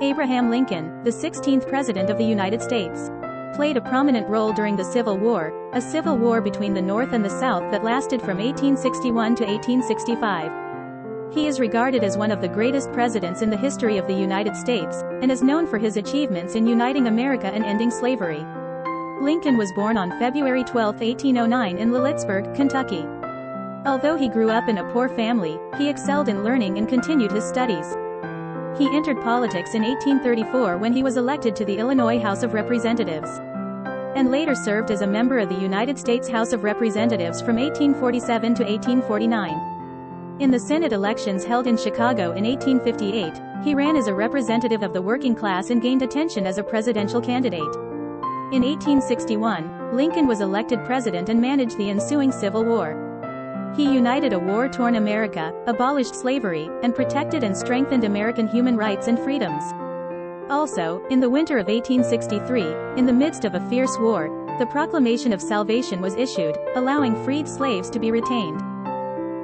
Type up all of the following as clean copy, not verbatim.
Abraham Lincoln, the 16th President of the United States, played a prominent role during the Civil War, a civil war between the North and the South that lasted from 1861 to 1865. He is regarded as one of the greatest presidents in the history of the United States, and is known for his achievements in uniting America and ending slavery. Lincoln was born on February 12, 1809 in Lilitsburg, Kentucky. Although he grew up in a poor family, he excelled in learning and continued his studies. He entered politics in 1834 when he was elected to the Illinois House of Representatives, and later served as a member of the United States House of Representatives from 1847 to 1849. In the Senate elections held in Chicago in 1858, he ran as a representative of the working class and gained attention as a presidential candidate. In 1861, Lincoln was elected president and managed the ensuing Civil War. He united a war-torn America, abolished slavery, and protected and strengthened American human rights and freedoms. Also, in the winter of 1863, in the midst of a fierce war, the Proclamation of Salvation was issued, allowing freed slaves to be retained.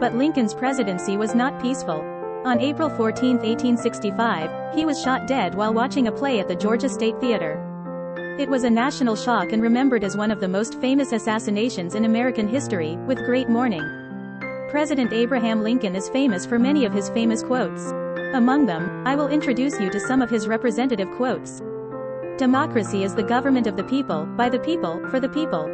But Lincoln's presidency was not peaceful. On April 14, 1865, he was shot dead while watching a play at the Georgia State Theater. It was a national shock and remembered as one of the most famous assassinations in American history, with great mourning. President Abraham Lincoln is famous for many of his famous quotes. Among them, I will introduce you to some of his representative quotes. Democracy is the government of the people, by the people, for the people.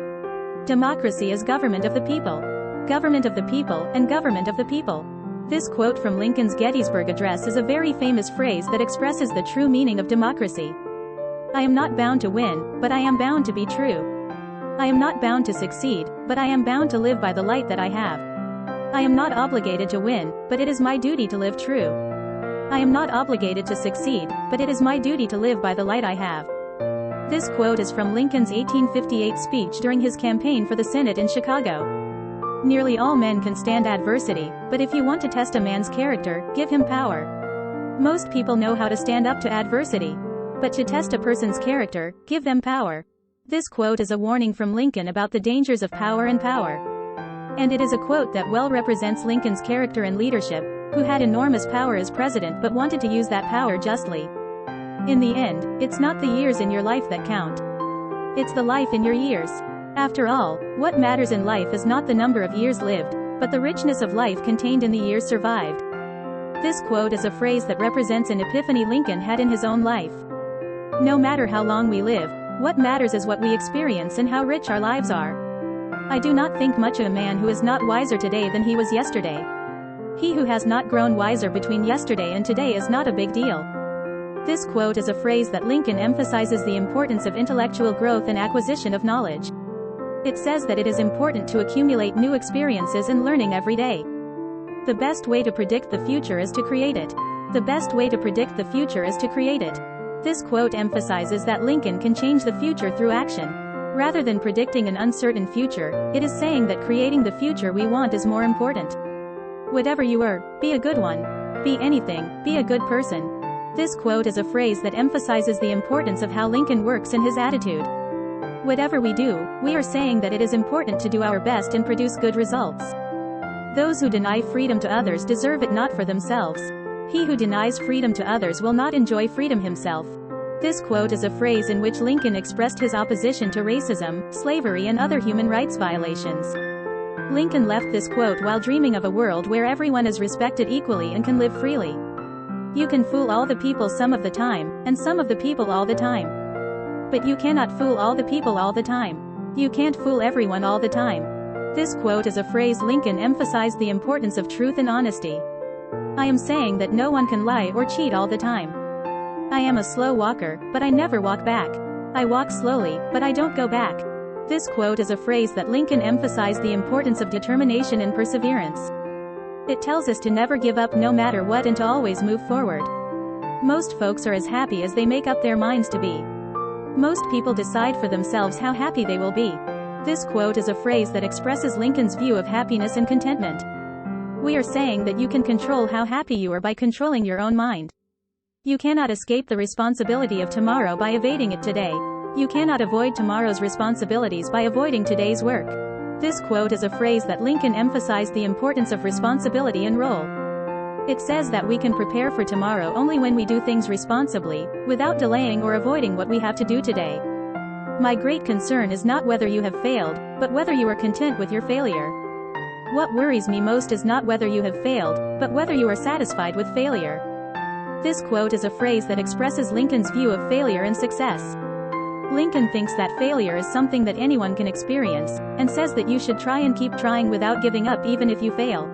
Democracy is government of the people. Government of the people, and government of the people. This quote from Lincoln's Gettysburg Address is a very famous phrase that expresses the true meaning of democracy. I am not bound to win, but I am bound to be true. I am not bound to succeed, but I am bound to live by the light that I have. I am not obligated to win, but it is my duty to live true. I am not obligated to succeed, but it is my duty to live by the light I have. This quote is from Lincoln's 1858 speech during his campaign for the Senate in Chicago. Nearly all men can stand adversity, but if you want to test a man's character, give him power. Most people know how to stand up to adversity. But to test a person's character, give them power. This quote is a warning from Lincoln about the dangers of power and power. And it is a quote that well represents Lincoln's character and leadership, who had enormous power as president but wanted to use that power justly. In the end, it's not the years in your life that count. It's the life in your years. After all, what matters in life is not the number of years lived, but the richness of life contained in the years survived. This quote is a phrase that represents an epiphany Lincoln had in his own life. No matter how long we live, what matters is what we experience and how rich our lives are. I do not think much of a man who is not wiser today than he was yesterday. He who has not grown wiser between yesterday and today is not a big deal. This quote is a phrase that Lincoln emphasizes the importance of intellectual growth and acquisition of knowledge. It says that it is important to accumulate new experiences and learning every day. The best way to predict the future is to create it. The best way to predict the future is to create it. This quote emphasizes that Lincoln can change the future through action. Rather than predicting an uncertain future, it is saying that creating the future we want is more important. Whatever you are, be a good one. Be anything, be a good person. This quote is a phrase that emphasizes the importance of how Lincoln works and his attitude. Whatever we do, we are saying that it is important to do our best and produce good results. Those who deny freedom to others deserve it not for themselves. He who denies freedom to others will not enjoy freedom himself. This quote is a phrase in which Lincoln expressed his opposition to racism, slavery and other human rights violations. Lincoln left this quote while dreaming of a world where everyone is respected equally and can live freely. You can fool all the people some of the time, and some of the people all the time. But you cannot fool all the people all the time. You can't fool everyone all the time. This quote is a phrase Lincoln emphasized the importance of truth and honesty. I am saying that no one can lie or cheat all the time. I am a slow walker, but I never walk back. I walk slowly, but I don't go back. This quote is a phrase that Lincoln emphasized the importance of determination and perseverance. It tells us to never give up no matter what and to always move forward. Most folks are as happy as they make up their minds to be. Most people decide for themselves how happy they will be. This quote is a phrase that expresses Lincoln's view of happiness and contentment. We are saying that you can control how happy you are by controlling your own mind. You cannot escape the responsibility of tomorrow by evading it today. You cannot avoid tomorrow's responsibilities by avoiding today's work. This quote is a phrase that Lincoln emphasized the importance of responsibility and role. It says that we can prepare for tomorrow only when we do things responsibly, without delaying or avoiding what we have to do today. My great concern is not whether you have failed, but whether you are content with your failure. What worries me most is not whether you have failed, but whether you are satisfied with failure. This quote is a phrase that expresses Lincoln's view of failure and success. Lincoln thinks that failure is something that anyone can experience, and says that you should try and keep trying without giving up even if you fail.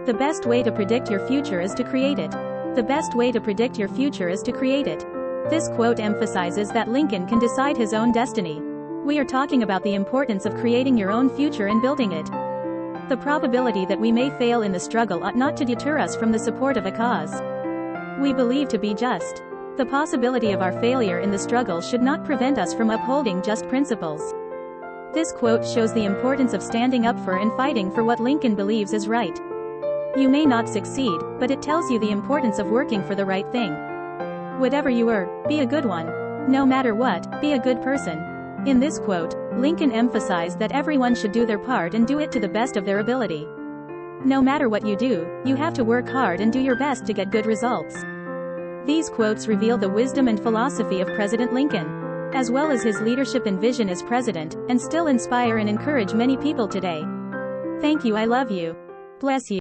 The best way to predict your future is to create it. The best way to predict your future is to create it. This quote emphasizes that Lincoln can decide his own destiny. We are talking about the importance of creating your own future and building it. The probability that we may fail in the struggle ought not to deter us from the support of a cause we believe to be just. The possibility of our failure in the struggle should not prevent us from upholding just principles. This quote shows the importance of standing up for and fighting for what Lincoln believes is right. You may not succeed, but it tells you the importance of working for the right thing. Whatever you are, be a good one. No matter what, be a good person. In this quote, Lincoln emphasized that everyone should do their part and do it to the best of their ability. No matter what you do, you have to work hard and do your best to get good results. These quotes reveal the wisdom and philosophy of President Lincoln, as well as his leadership and vision as president, and still inspire and encourage many people today. Thank you. I love you. Bless you.